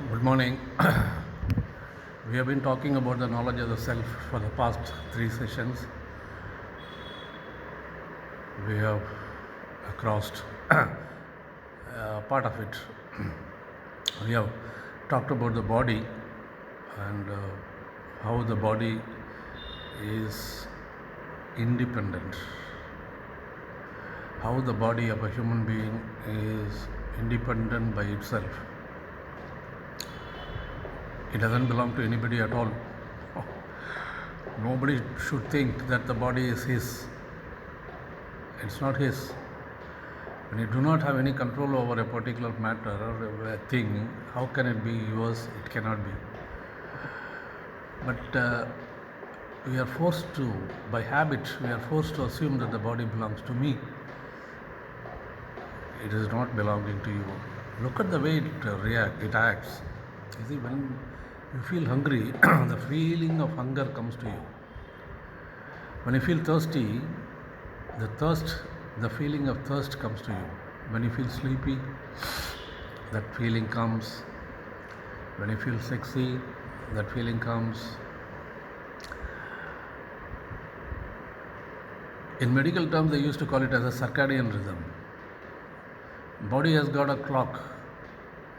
Good morning. We have been talking about the knowledge of the self for the past three sessions. We have crossed part of it. We have talked about the body and how the body is independent, how the body of a human being is independent by itself. It doesn't belong to anybody at all. Nobody should think that the body is his. It's not his. When you do not have any control over a particular matter or a thing, how can it be yours? It cannot be. But we are forced to, by habit, we are forced to assume that the body belongs to me. It is not belonging to you. Look at the way it acts. You see, when you feel hungry, the feeling of hunger comes to you. When you feel thirsty, the feeling of thirst comes to you. When you feel sleepy, that feeling comes. When you feel sexy, that feeling comes. In medical terms, they used to call it as a circadian rhythm. Body has got a clock.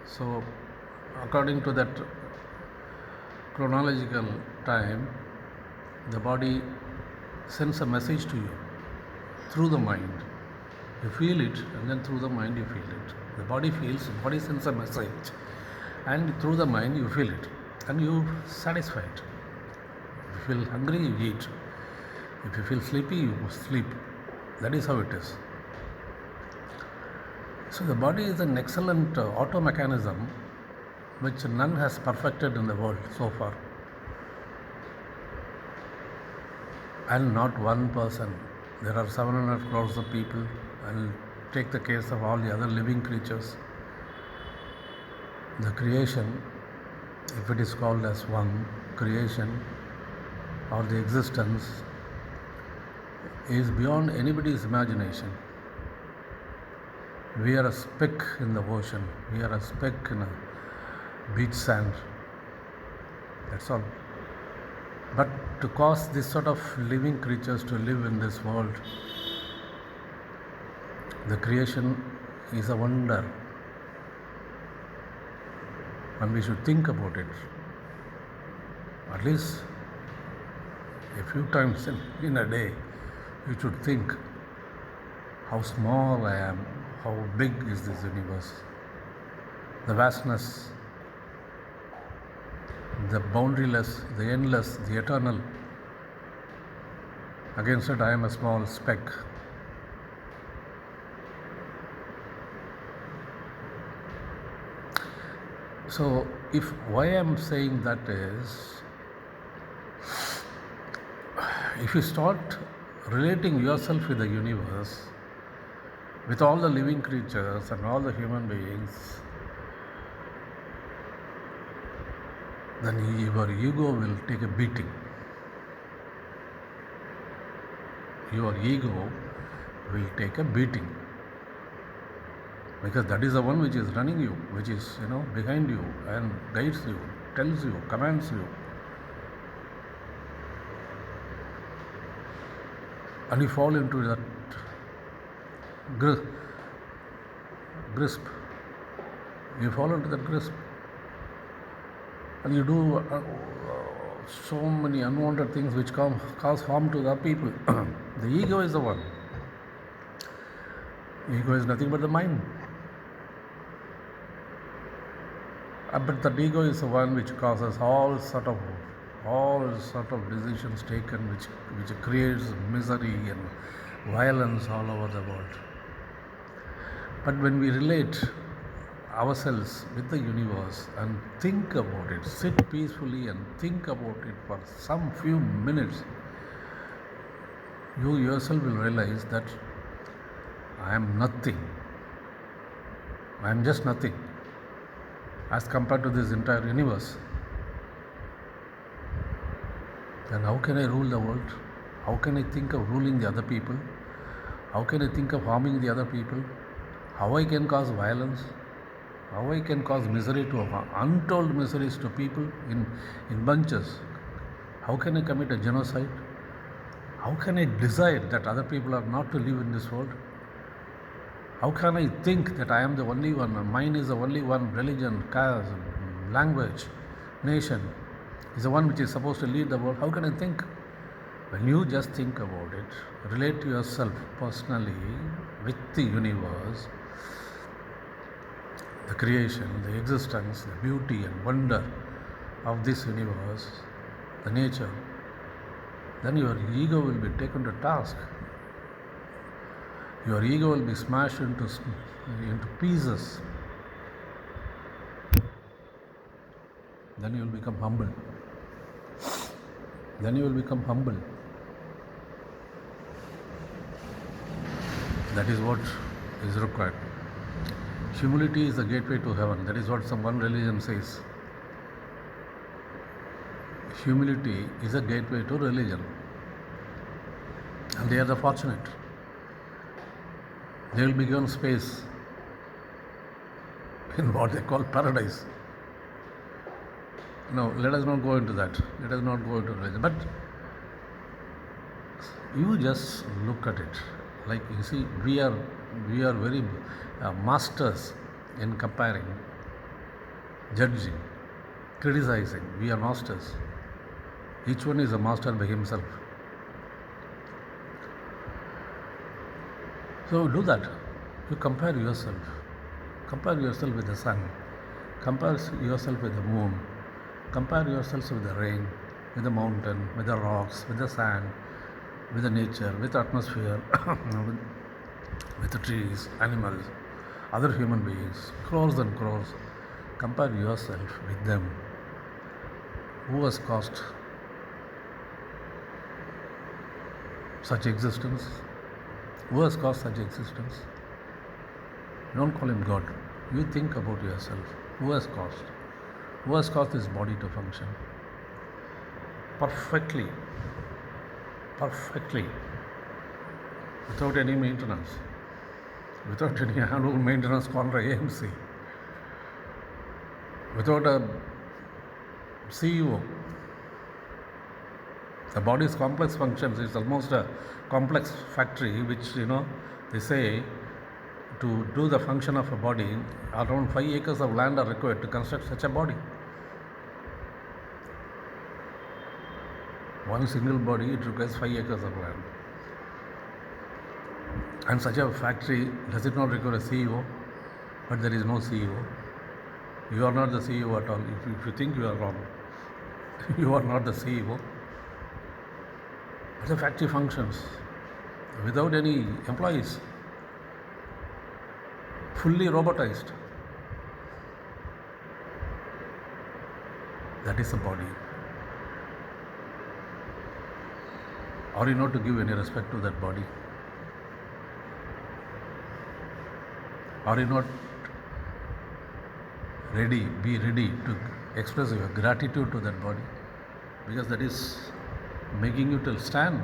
So, according to that chronological time, the body sends a message to you through the mind. You feel it, and then through the mind you feel it. The body feels, the body sends a message, and through the mind you feel it, and you satisfy it. If you feel hungry, you eat. If you feel sleepy, you sleep. That is how it is. So the body is an excellent auto mechanism which none has perfected in the world so far. And not one person. There are 700 crores of people, and take the case of all the other living creatures. The creation, if it is called as one, creation or the existence is beyond anybody's imagination. We are a speck in the ocean. We are a speck in a beach sand. That's all. But to cause this sort of living creatures to live in this world, the creation is a wonder. And we should think about it. At least a few times in a day, you should think how small I am, how big is this universe, the vastness, the boundaryless, the endless, the eternal. Against it, I am a small speck. So, why I am saying that is, if you start relating yourself with the universe, with all the living creatures and all the human beings, then your ego will take a beating. Your ego will take a beating. Because that is the one which is running you, which is, behind you and guides you, tells you, commands you. And you fall into that grasp. You fall into that grasp. And you do so many unwanted things which cause harm to the people. The ego is the one. Ego is nothing but the mind. But the ego is the one which causes all sort of decisions taken which creates misery and violence all over the world. But when we relate ourselves with the universe and think about it, sit peacefully and think about it for some few minutes, you yourself will realize that I am nothing. I am just nothing as compared to this entire universe. Then how can I rule the world? How can I think of ruling the other people? How can I think of harming the other people? How I can cause violence? How I can cause misery to untold miseries to people in bunches? How can I commit a genocide? How can I decide that other people are not to live in this world? How can I think that I am the only one, mine is the only one religion, caste, language, nation is the one which is supposed to lead the world? How can I think? When you just think about it, relate to yourself personally with the universe, the creation, the existence, the beauty and wonder of this universe, the nature, then your ego will be taken to task. Your ego will be smashed into pieces. Then you will become humble. Then you will become humble. That is what is required. Humility is the gateway to heaven. That is what one religion says. Humility is a gateway to religion. And they are the fortunate. They will be given space in what they call paradise. No, let us not go into that. Let us not go into religion. But you just look at it. Like you see, we are very masters in comparing, judging, criticizing. We are masters. Each one is a master by himself. So do that. You compare yourself. Compare yourself with the sun. Compare yourself with the moon. Compare yourself with the rain, with the mountain, with the rocks, with the sand, with the nature, with the atmosphere, with the trees, animals, other human beings, crores and crores. Compare yourself with them. Who has caused such existence? Who has caused such existence? Don't call him God. You think about yourself. Who has caused? Who has caused this body to function? Perfectly. Without any maintenance. Without any annual maintenance called AMC. Without a CEO. The body's complex functions is almost a complex factory which, they say to do the function of a body, around 5 acres of land are required to construct such a body. One single body, it requires 5 acres of land. And such a factory, does it not require a CEO? But there is no CEO. You are not the CEO at all. If you think you are wrong, you are not the CEO. But the factory functions without any employees, fully robotized. That is the body. Are you not to give any respect to that body? Are you not be ready to express your gratitude to that body? Because that is making you to stand.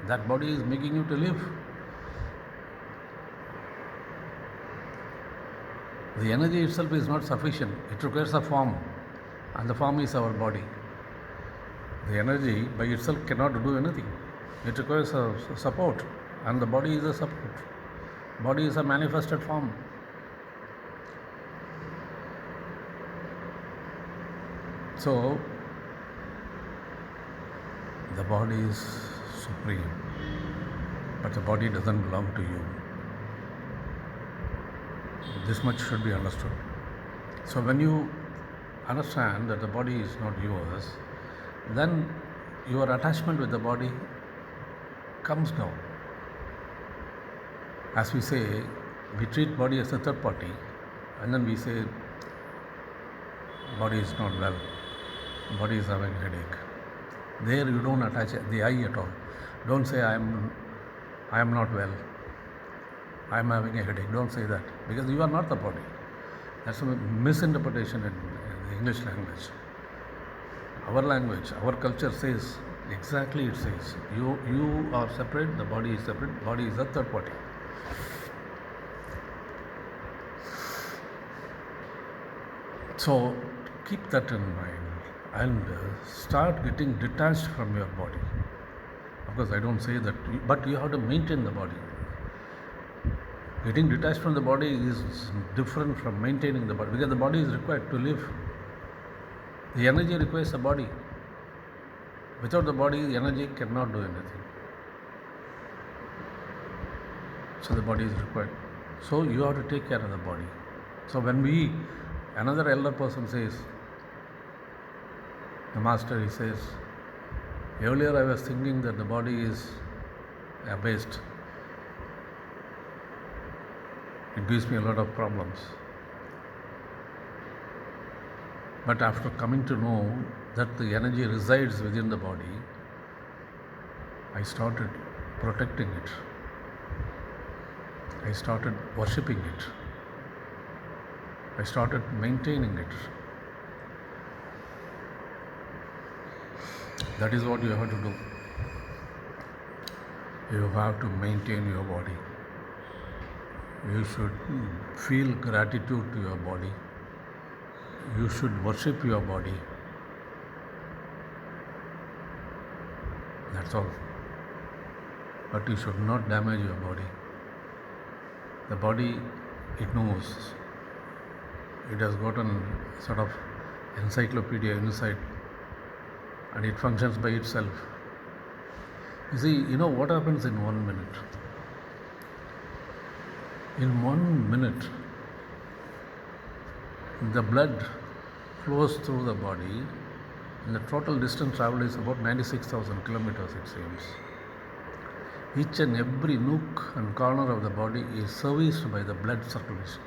That body is making you to live. The energy itself is not sufficient. It requires a form, and the form is our body. The energy by itself cannot do anything. It requires a support, and the body is a support. Body is a manifested form. So, the body is supreme, but the body doesn't belong to you. This much should be understood. So when you understand that the body is not yours, then your attachment with the body comes down. As we say, we treat body as a third party, and then we say body is not well, body is having headache. There you don't attach the I at all. Don't say I am not well, I am having a headache. Don't say that, because you are not the body. That's a misinterpretation in the English language. Our language, our culture says exactly, it says you are separate, the body is separate, body is a third party. So keep that in mind and start getting detached from your body. Of course, I don't say that, but you have to maintain the body. Getting detached from the body is different from maintaining the body, because the body is required to live. The energy requires the body. Without the body, the energy cannot do anything. So the body is required. So you have to take care of the body. So when another elder person says, the master, he says, earlier I was thinking that the body is a waste. It gives me a lot of problems. But after coming to know that the energy resides within the body, I started protecting it. I started worshipping it. I started maintaining it. That is what you have to do. You have to maintain your body. You should feel gratitude to your body. You should worship your body. That's all. But you should not damage your body. The body, it knows. It has gotten sort of encyclopedia inside, and it functions by itself. You see, you know what happens in 1 minute? In 1 minute, the blood flows through the body, and the total distance traveled is about 96,000 kilometers, it seems. Each and every nook and corner of the body is serviced by the blood circulation,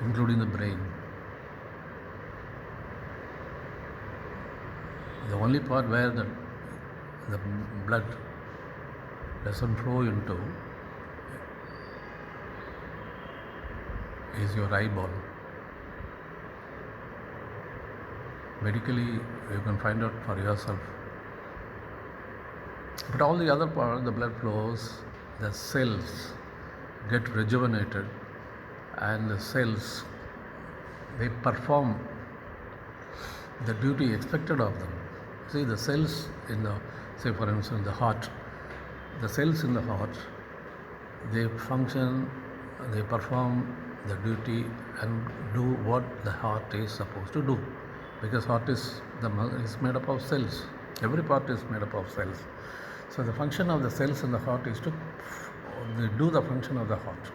including the brain. The only part where the blood doesn't flow into is your eyeball. Medically, you can find out for yourself. But all the other part, the blood flows, the cells get rejuvenated, and the cells, they perform the duty expected of them. See, the cells in the, say for instance, the heart, the cells in the heart, they function, they perform the duty and do what the heart is supposed to do, because heart is made up of cells. Every part is made up of cells. So the function of the cells in the heart is to do the function of the heart.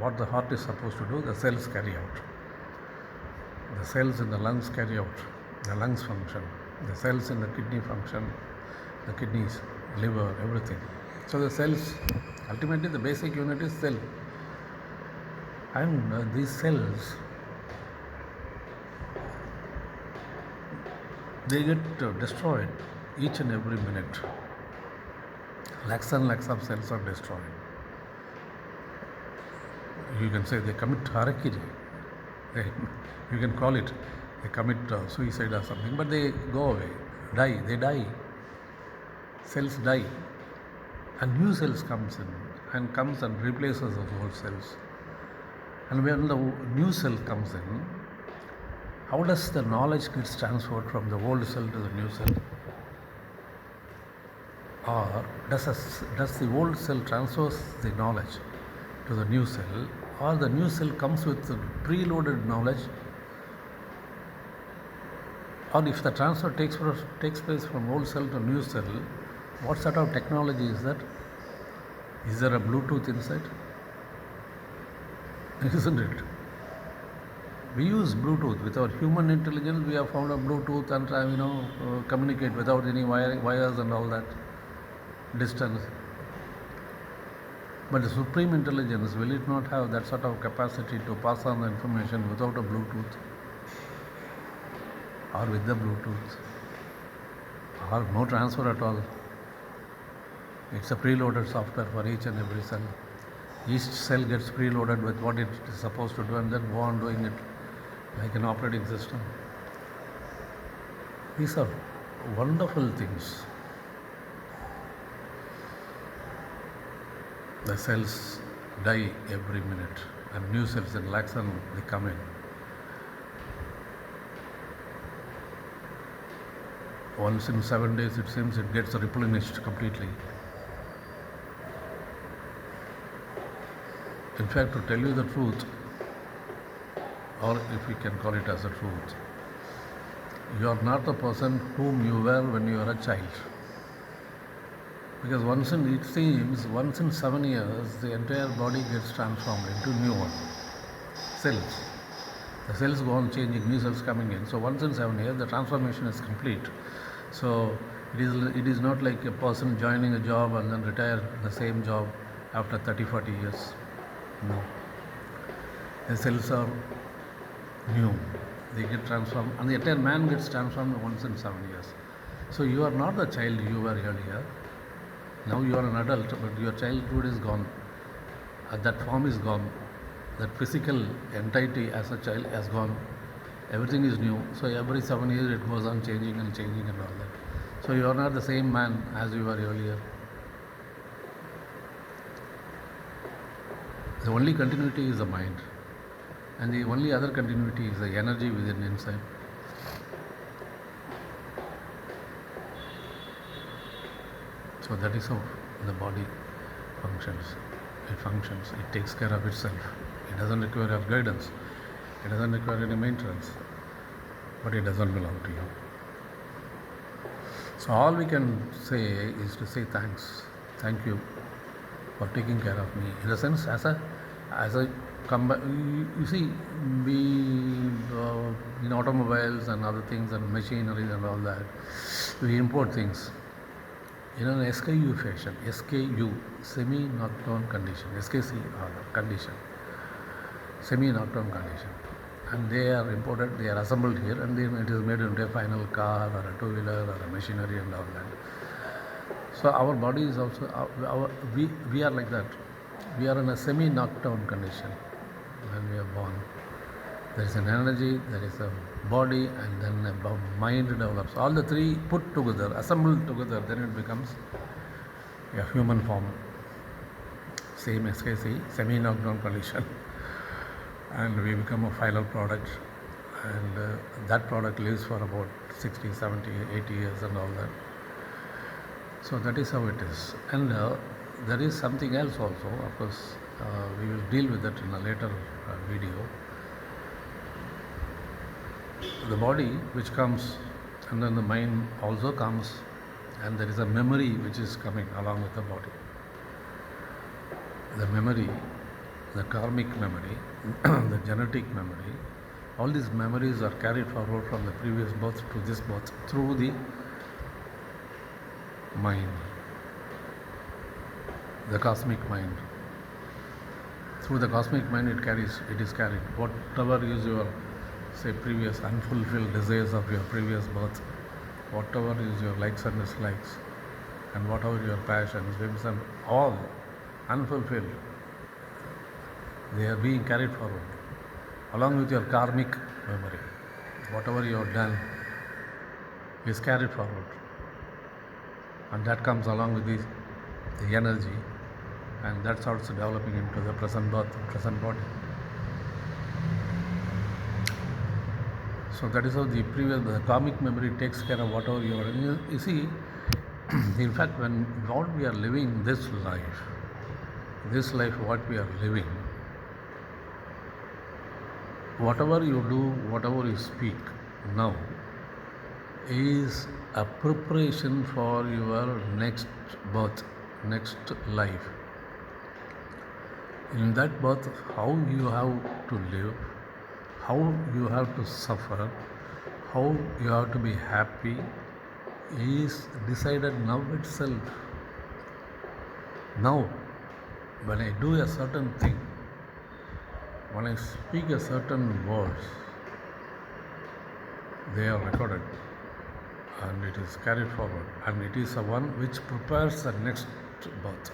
What the heart is supposed to do, the cells carry out. The cells in the lungs carry out, the lungs function. The cells in the kidney function, the kidneys, liver, everything. So the cells, ultimately the basic unit is cell. And these cells, they get destroyed each and every minute. Lakhs and lakhs of cells are destroyed. You can say they commit harakiri. You can call it, they commit suicide or something, but they go away, they die. Cells die, and new cells comes and replaces those old cells. And when the new cell comes in, how does the knowledge gets transferred from the old cell to the new cell? Or does the old cell transfers the knowledge to the new cell, or the new cell comes with the preloaded knowledge? Or if the transfer takes place from old cell to new cell, what sort of technology is that? Is there a Bluetooth inside? Isn't it? We use Bluetooth. With our human intelligence, we have found a Bluetooth and communicate without any wires and all that distance. But the supreme intelligence, will it not have that sort of capacity to pass on the information without a Bluetooth, or with the Bluetooth, or no transfer at all? It's a preloaded software for each and every cell. Each cell gets preloaded with what it is supposed to do, and then go on doing it like an operating system. These are wonderful things. The cells die every minute, and new cells in lakhs and they come in. Once in 7 days, it seems it gets replenished completely. In fact, to tell you the truth, or if we can call it as a truth, you are not the person whom you were when you were a child. Because it seems once in 7 years, the entire body gets transformed into new one. Cells. The cells go on changing, new cells coming in. So once in 7 years, the transformation is complete. So it is not like a person joining a job and then retire the same job after 30-40 years. No. The cells are new. They get transformed, and the entire man gets transformed once in 7 years. So you are not the child you were earlier. Now you are an adult, but your childhood is gone. That form is gone. That physical entity as a child has gone. Everything is new. So every 7 years it goes on changing and all that. So you are not the same man as you were earlier. The only continuity is the mind. And the only other continuity is the energy within inside. So that is how the body functions. It functions. It takes care of itself. It doesn't require your guidance. It doesn't require any maintenance. But it doesn't belong to you. So all we can say is to say thanks. Thank you for taking care of me. In a sense, as a you see, we in automobiles and other things and machinery and all that, we import things in an SKU fashion. SKU, semi-knockdown condition. SKC condition, semi-knockdown condition. And they are imported, they are assembled here, and then it is made into a final car or a two-wheeler or a machinery and all that. So our body is also, we are like that. We are in a semi-knockdown condition when we are born. There is an energy, there is a body, and then a mind develops. All the three put together, assembled together, then it becomes a human form. Same SKC, semi-knockdown condition. And we become a final product, and that product lives for about 60, 70, 80 years and all that. So that is how it is. And there is something else also. Of course, we will deal with that in a later video. The body which comes, and then the mind also comes, and there is a memory which is coming along with the body. The memory, the karmic memory, the genetic memory, all these memories are carried forward from the previous birth to this birth through the mind, the cosmic mind. Through the cosmic mind it is carried. Whatever is your, say, previous unfulfilled desires of your previous birth, whatever is your likes and dislikes, and whatever your passions, whims, and all unfulfilled, they are being carried forward along with your karmic memory. Whatever you have done is carried forward, and that comes along with the energy, and that starts developing into the present birth, present body. So that is how the karmic memory takes care of whatever you are. You see, in fact, what we are living this life, what we are living, whatever you do, whatever you speak now, is a preparation for your next birth, next life. In that birth, how you have to live, how you have to suffer, how you have to be happy, is decided now itself. Now, when I do a certain thing, when I speak a certain words, they are recorded and it is carried forward, and it is the one which prepares the next birth.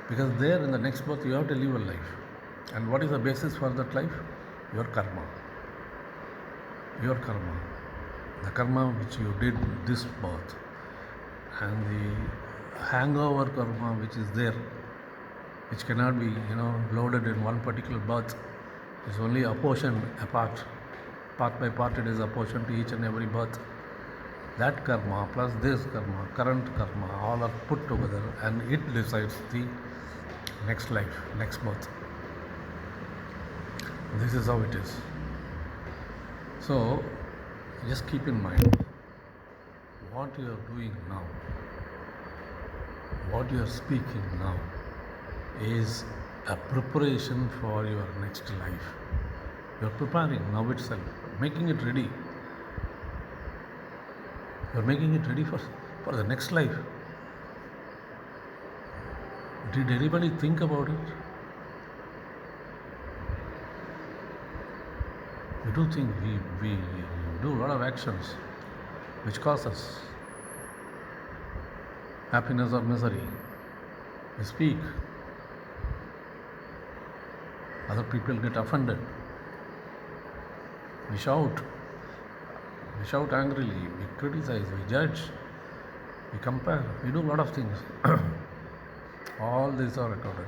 Because there in the next birth you have to live a life. And what is the basis for that life? Your karma. Your karma. The karma which you did this birth, and the hangover karma which is there, which cannot be loaded in one particular birth, is only apportioned apart. Part by part it is apportioned to each and every birth. That karma plus this karma, current karma, all are put together and it decides the next life, next birth. This is how it is. So just keep in mind what you are doing now, what you are speaking now is a preparation for your next life. You are preparing now itself, making it ready. You are making it ready for the next life. Did anybody think about it? We do think, we do a lot of actions which cause us happiness or misery. We speak, other people get offended. We shout angrily, we criticize, we judge, we compare, we do a lot of things. All these are recorded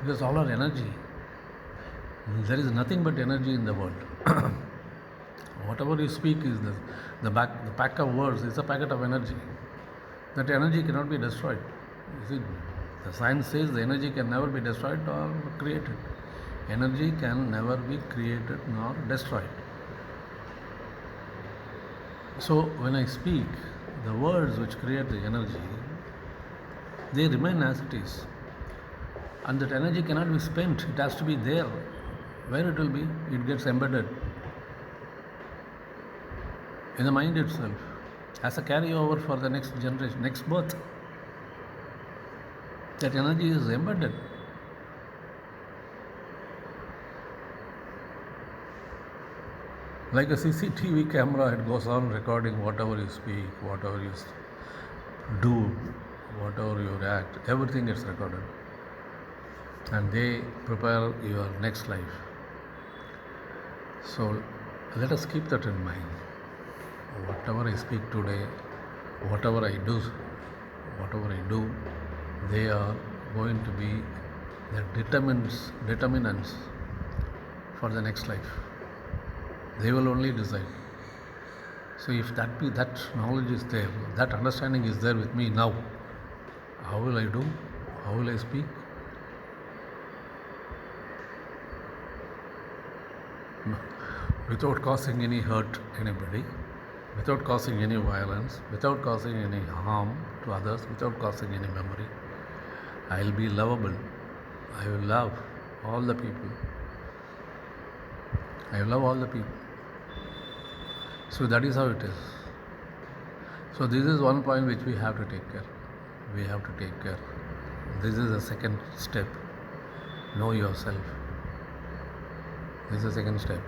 because all are energy. There is nothing but energy in the world. Whatever you speak is the pack of words is a packet of energy. That energy cannot be destroyed. You see, the science says the energy can never be destroyed or created. Energy can never be created nor destroyed. So when I speak, the words which create the energy, they remain as it is. And that energy cannot be spent. It has to be there. Where it will be? It gets embedded in the mind itself as a carryover for the next generation, next birth. That energy is embedded. Like a CCTV camera, it goes on recording whatever you speak, whatever you do, whatever you act, everything gets recorded. And they prepare your next life. So let us keep that in mind. Whatever I speak today, whatever I do, they are going to be the determinants for the next life. They will only decide. So if that knowledge is there, that understanding is there with me now, how will I do? How will I speak? Without causing any hurt anybody, without causing any violence, without causing any harm to others, without causing any memory. I will be lovable. I will love all the people. I will love all the people. So that is how it is. So this is one point which we have to take care. We have to take care. This is the second step. Know yourself. This is the second step.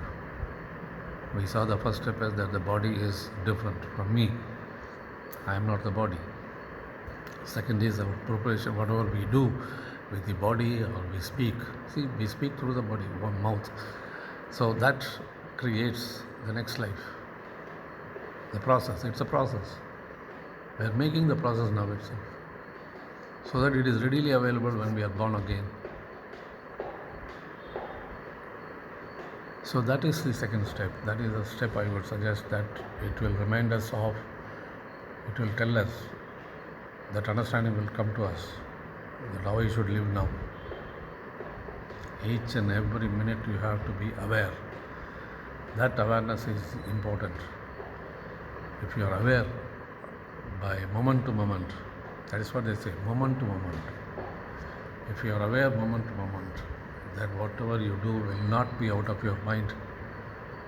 We saw the first step as that the body is different from me. I am not the body. Second is our preparation, whatever we do with the body or we speak. See, we speak through the body, one mouth. So that creates the next life. The process, it's a process. We are making the process now itself, so that it is readily available when we are born again. So that is the second step. That is the step I would suggest, that it will remind us of, it will tell us, that understanding will come to us, that how we should live now. Each and every minute you have to be aware. That awareness is important. If you are aware by moment to moment, that is what they say, moment to moment. If you are aware moment to moment, then whatever you do will not be out of your mind.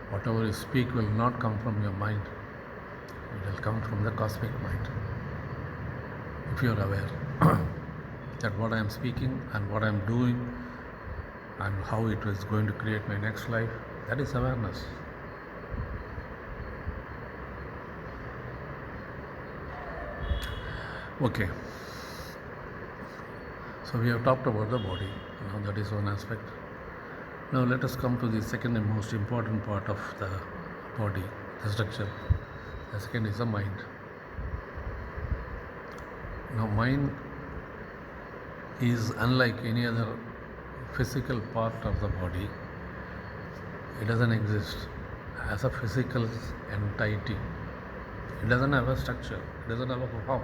Whatever you speak will not come from your mind. It will come from the cosmic mind. If you are aware that what I am speaking and what I am doing and how it is going to create my next life, that is awareness. Okay. So we have talked about the body. Now that is one aspect. Now let us come to the second and most important part of the body, the structure. The second is the mind. Now mind is unlike any other physical part of the body. It doesn't exist as a physical entity. It doesn't have a structure, it doesn't have a form,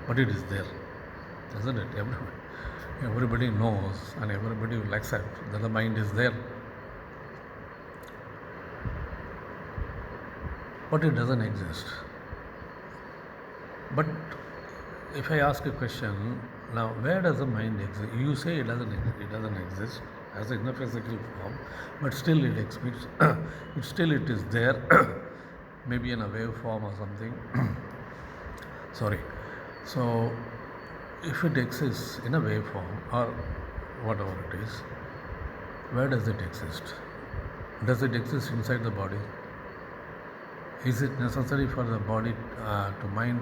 but it is there, isn't it? Everybody knows and everybody will accept that the mind is there, but it doesn't exist. But if I ask a question, now where does the mind exist? You say it doesn't exist as in a physical form, but still it exists. It is there, maybe in a wave form or something. Sorry. So if it exists in a wave form or whatever it is, where does it exist? Does it exist inside the body? Is it necessary for the body to mind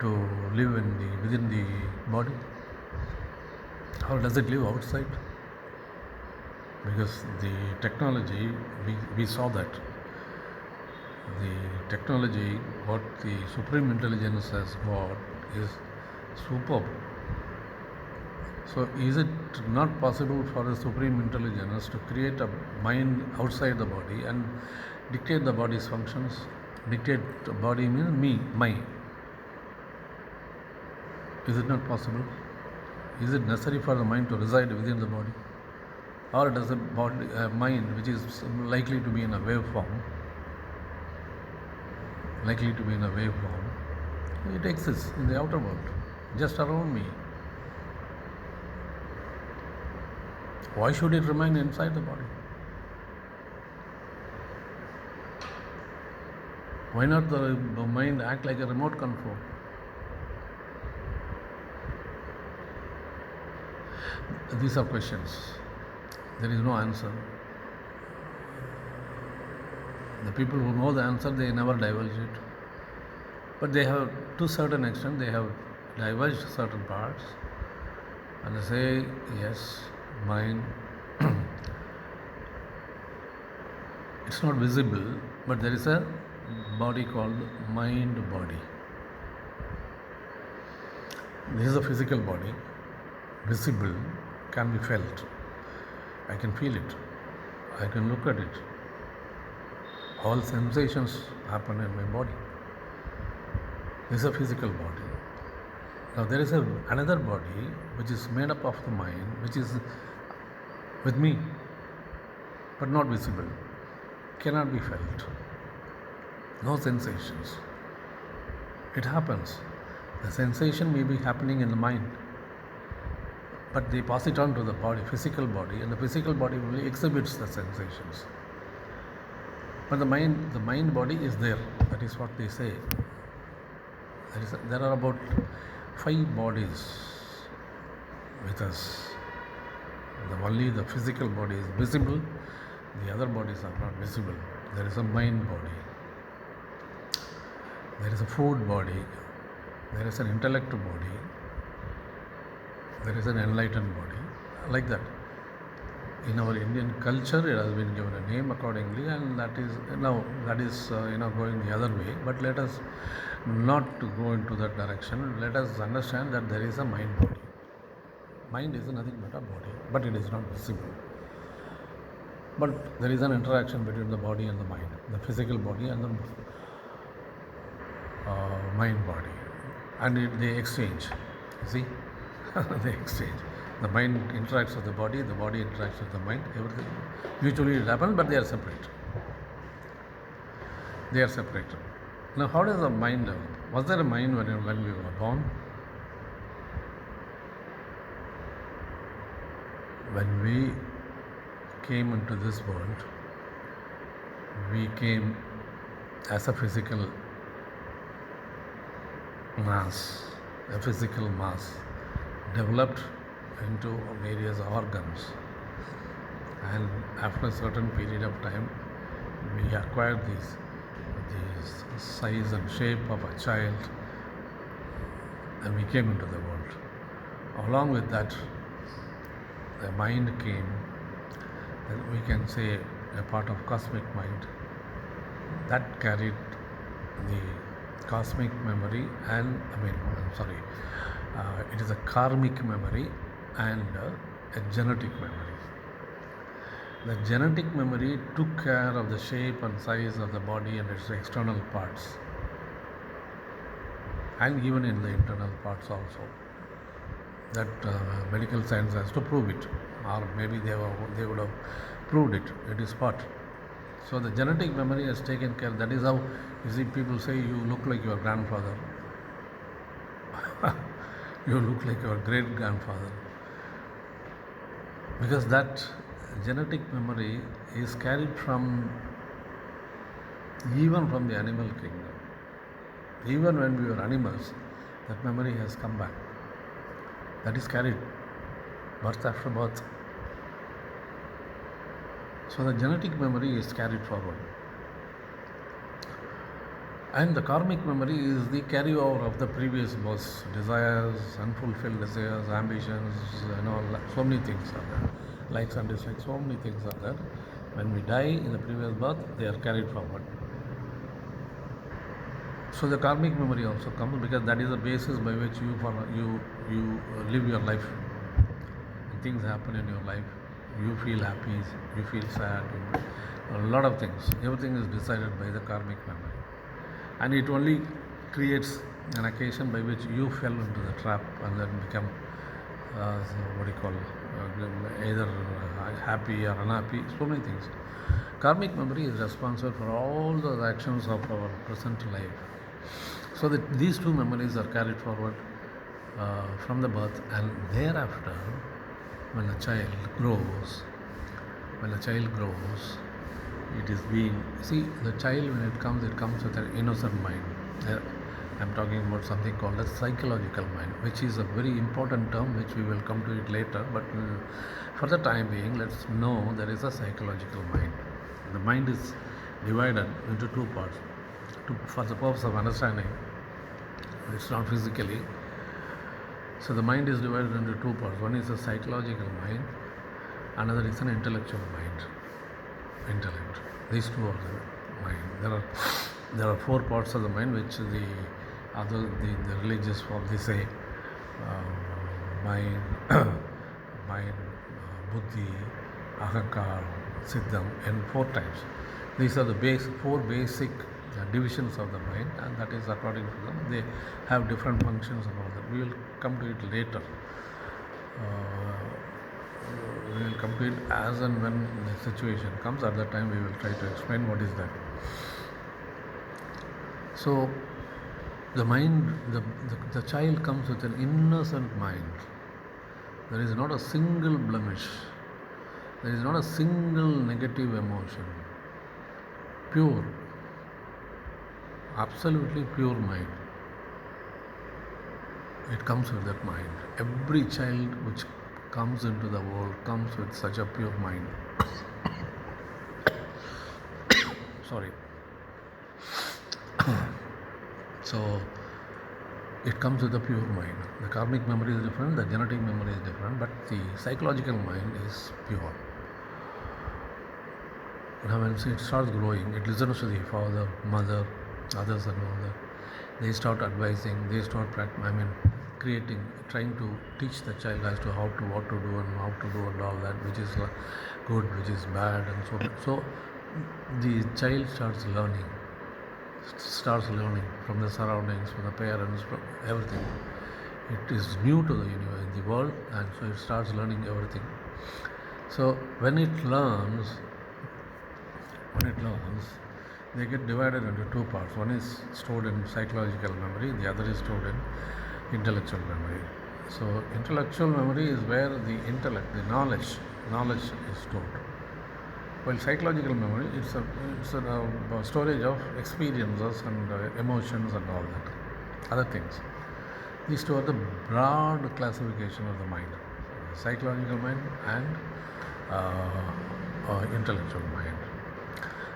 to live within the body? Or does it live outside? Because the technology, we saw that the technology, what the Supreme Intelligence has got is superb. So is it not possible for the Supreme Intelligence to create a mind outside the body and dictate the body's functions? Dictate the body means my. Is it not possible? Is it necessary for the mind to reside within the body? Or does the body, mind, which is likely to be in a wave form, it exists in the outer world, just around me. Why should it remain inside the body? Why not the mind act like a remote control? These are questions. There is no answer. The people who know the answer, they never divulge it. But they have, to a certain extent, they have divulged certain parts and they say, yes, mind, it's not visible, but there is a body called mind body. This is a physical body, visible, can be felt. I can feel it, I can look at it. All sensations happen in my body. This is a physical body. Now there is another body which is made up of the mind, which is with me, but not visible, cannot be felt. No sensations. It happens. The sensation may be happening in the mind, but they pass it on to the body, physical body, and the physical body only exhibits the sensations. But the mind body is there. That is what they say. There are about 5 bodies with us. Only the physical body is visible, the other bodies are not visible. There is a mind body, there is a food body, there is an intellect body, there is an enlightened body, like that. In our Indian culture, it has been given a name accordingly, and that is going the other way. But let us not to go into that direction. Let us understand that there is a mind body. Mind is nothing but a body, but it is not visible. But there is an interaction between the body and the mind, the physical body and the mind body, and they exchange. You see, they exchange. The mind interacts with the body interacts with the mind. Everything mutually it happens, but they are separate. They are separated. Now, how does the mind develop? Was there a mind when we were born? When we came into this world, we came as a physical mass, developed into various organs, and after a certain period of time, we acquired the size and shape of a child, and we came into the world. Along with that, the mind came, and we can say a part of cosmic mind that carried the cosmic memory and it is a karmic memory and a genetic memory. The genetic memory took care of the shape and size of the body and its external parts. and even in the internal parts also. That medical science has to prove it, or maybe they would have proved it. It is part. So the genetic memory has taken care. That is how you see people say you look like your grandfather. You look like your great grandfather, because that genetic memory is carried from even from the animal kingdom. Even when we were animals, that memory has come back. That is carried birth after birth. So the genetic memory is carried forward. And the karmic memory is the carryover of the previous births, desires, unfulfilled desires, ambitions, so many things are there. Likes and dislikes, so many things are there. When we die in the previous birth, they are carried forward. So the karmic memory also comes, because that is the basis by which you live your life. And things happen in your life. You feel happy, you feel sad, a lot of things. Everything is decided by the karmic memory. And it only creates an occasion by which you fell into the trap and then become either happy or unhappy, so many things. Karmic memory is responsible for all the actions of our present life. So that these two memories are carried forward from the birth, and thereafter, when a child grows, it is being, see, the child when it comes with an innocent mind. I'm talking about something called a psychological mind, which is a very important term, which we will come to it later. But for the time being, let's know there is a psychological mind. The mind is divided into two parts. For the purpose of understanding, it's not physically. So the mind is divided into two parts. One is a psychological mind, another is an intellectual mind. Intellect. These two are the mind. There are four parts of the mind, which the religious form, they say mind, buddhi, ahankar, siddham, and four types. These are the four basic divisions of the mind, and that is according to them. They have different functions and all that. We will come to it later. We will come to it as and when the situation comes. At that time we will try to explain what is that. So the mind, the child comes with an innocent mind. There is not a single blemish. There is not a single negative emotion. Pure, absolutely pure mind. It comes with that mind. Every child which comes into the world comes with such a pure mind. Sorry. So it comes with a pure mind. The karmic memory is different, the genetic memory is different, but the psychological mind is pure. Now when it starts growing, it listens to the father, mother, others and all that. They start advising, they start creating, trying to teach the child as to what to do and how to do and all that, which is good, which is bad, and so on. So the child starts learning from the surroundings, from the parents, from everything. It is new to the world, and so it starts learning everything. So when it learns, they get divided into two parts. One is stored in psychological memory, the other is stored in intellectual memory. So intellectual memory is where the intellect, the knowledge is stored. While psychological memory, it's a storage of experiences and emotions and all that, other things. These two are the broad classification of the mind: psychological mind and intellectual mind.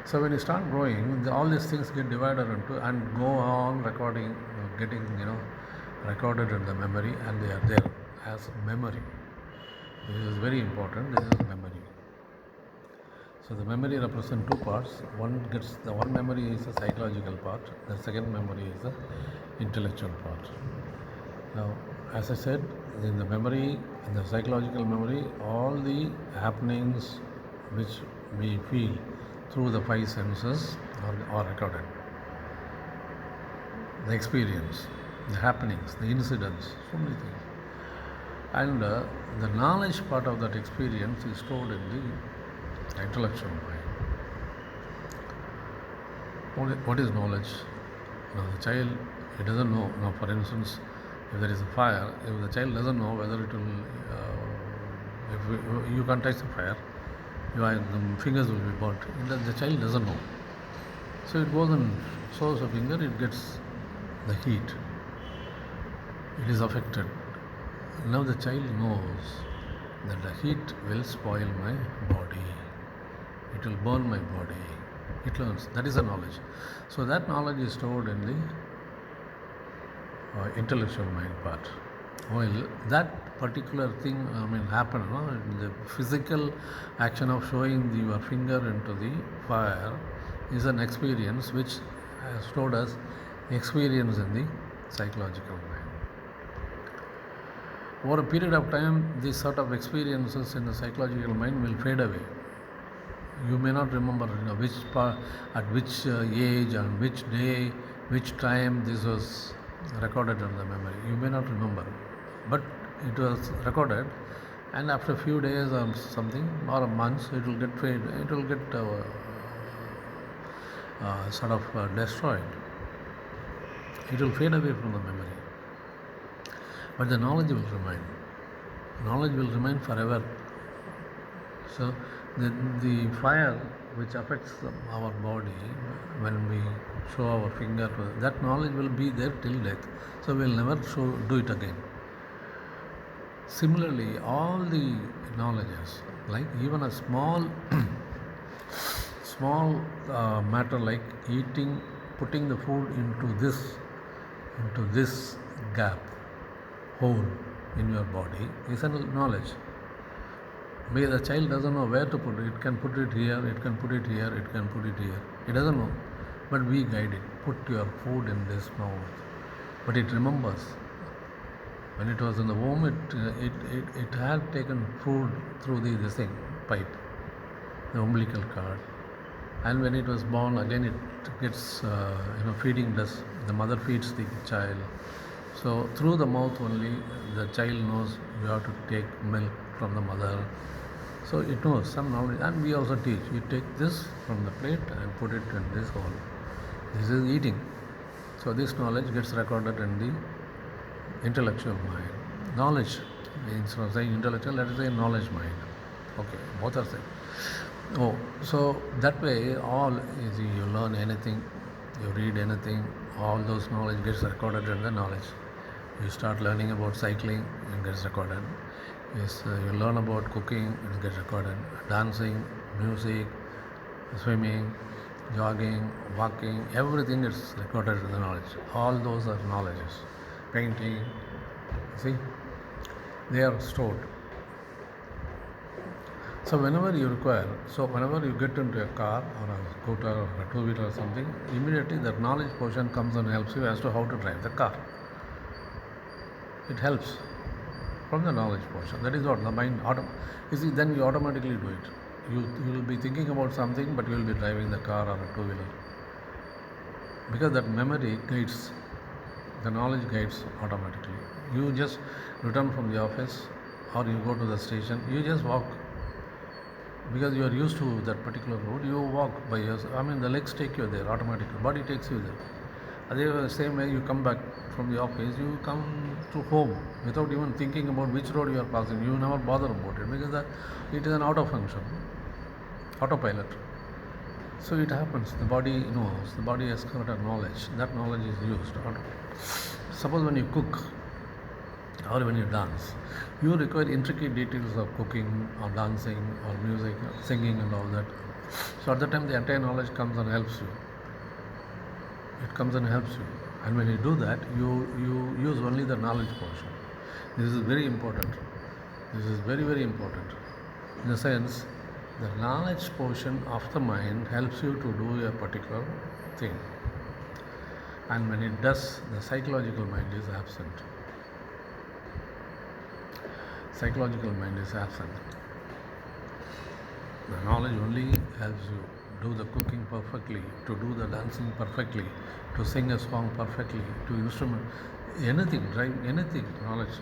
So when you start growing, all these things get divided into and go on recording, getting recorded in the memory, and they are there as memory. This is very important. This is memory. So the memory represents two parts. One memory is the psychological part. The second memory is the intellectual part. Now, as I said, in the memory, in the psychological memory, all the happenings which we feel through the five senses are recorded. The experience, the happenings, the incidents, so many things. And the knowledge part of that experience is stored in the intellectual mind. What is knowledge? Now the child, he doesn't know. Now for instance, if there is a fire, if the child doesn't know whether it will, if you can't touch the fire, the fingers will be burnt. The child doesn't know. So it goes and shows a finger, it gets the heat. It is affected. Now the child knows that the heat will spoil my body. It will burn my body. It learns. That is a knowledge. So that knowledge is stored in the intellectual mind part. Well, that particular thing, happened. The physical action of showing your finger into the fire is an experience which stored as experience in the psychological mind. Over a period of time, these sort of experiences in the psychological mind will fade away. You may not remember which part, at which age, on which day, which time this was recorded in the memory. You may not remember, but it was recorded, and after a few days or something, or months, it will get fade. It will get destroyed. It will fade away from the memory, but the knowledge will remain. Knowledge will remain forever. So the fire which affects our body when we show our finger, that knowledge will be there till death. So we will never do it again. Similarly, all the knowledges, like even a small matter like eating, putting the food into this gap, hole in your body, is a knowledge. Because the child doesn't know where to put it. It can put it here, it can put it here, it can put it here. It doesn't know. But we guide it. Put your food in this mouth. But it remembers. When it was in the womb, it had taken food through this thing, pipe, the umbilical cord. And when it was born, again it gets, feeding does. The mother feeds the child. So through the mouth only, the child knows you have to take milk from the mother. So it knows some knowledge, and we also teach. You take this from the plate and put it in this hole. This is eating. So this knowledge gets recorded in the intellectual mind. Knowledge, instead of saying intellectual, let us say knowledge mind. Okay, both are same. So that way, you learn anything, you read anything, all those knowledge gets recorded in the knowledge. You start learning about cycling, it gets recorded. Yes, you learn about cooking, it gets recorded. Dancing, music, swimming, jogging, walking, everything is recorded in the knowledge. All those are knowledges. Painting, see, they are stored. So whenever you get into a car or a scooter or a two-wheeler or something, immediately that knowledge portion comes and helps you as to how to drive the car. It helps from the knowledge portion. That is what the mind then you automatically do it. You will be thinking about something, but you will be driving the car or a two-wheeler. Because that memory guides, the knowledge guides automatically. You just return from the office or you go to the station, you just walk. Because you are used to that particular road, you walk by yourself. The legs take you there automatically, body takes you there. The same way you come back from the office, you come to home without even thinking about which road you are passing. You never bother about it because it is an auto function, autopilot. So it happens, the body knows, the body has got a knowledge, that knowledge is used. Suppose when you cook or when you dance, you require intricate details of cooking or dancing or music, or singing and all that. So at that time the entire knowledge comes and helps you. It comes and helps you. And when you do that, you use only the knowledge portion. This is very important. This is very, very important. In the sense, the knowledge portion of the mind helps you to do a particular thing. And when it does, the psychological mind is absent. Psychological mind is absent. The knowledge only helps you do the cooking perfectly, to do the dancing perfectly, to sing a song perfectly, to instrument. Anything, right? Anything, knowledge.